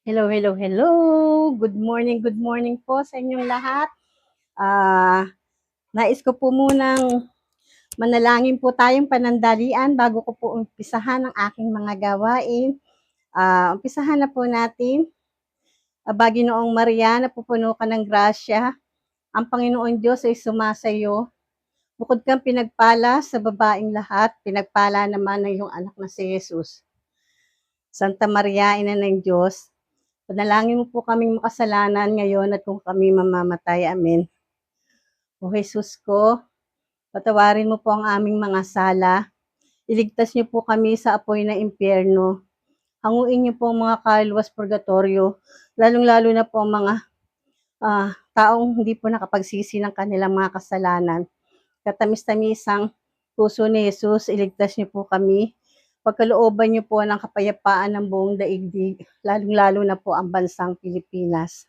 Hello, hello, hello. Good morning po sa inyong lahat. Nais ko po munang manalangin po tayong panandalian bago ko po umpisahan ang aking mga gawain. Umpisahan na po natin. Baginoong Maria, napupuno ka ng grasya. Ang Panginoon Diyos ay sumasayo. Bukod kang pinagpala sa babaeng lahat, pinagpala naman ng iyong anak na si Jesus. Santa Maria, Ina ng Diyos, panalangin mo po kaming makasalanan ngayon at kung kami mamamatay. Amen. O Jesus ko, patawarin mo po ang aming mga sala. Iligtas niyo po kami sa apoy ng impyerno. Hanguin niyo po ang mga kaluluwas purgatorio, lalong-lalo na po ang mga taong hindi po nakapagsisi ng kanilang mga kasalanan. Katamis-tamisang puso ni Jesus, iligtas niyo po kami. Pagkalooban niyo po ng kapayapaan ng buong daigdig, lalong-lalo na po ang bansang Pilipinas.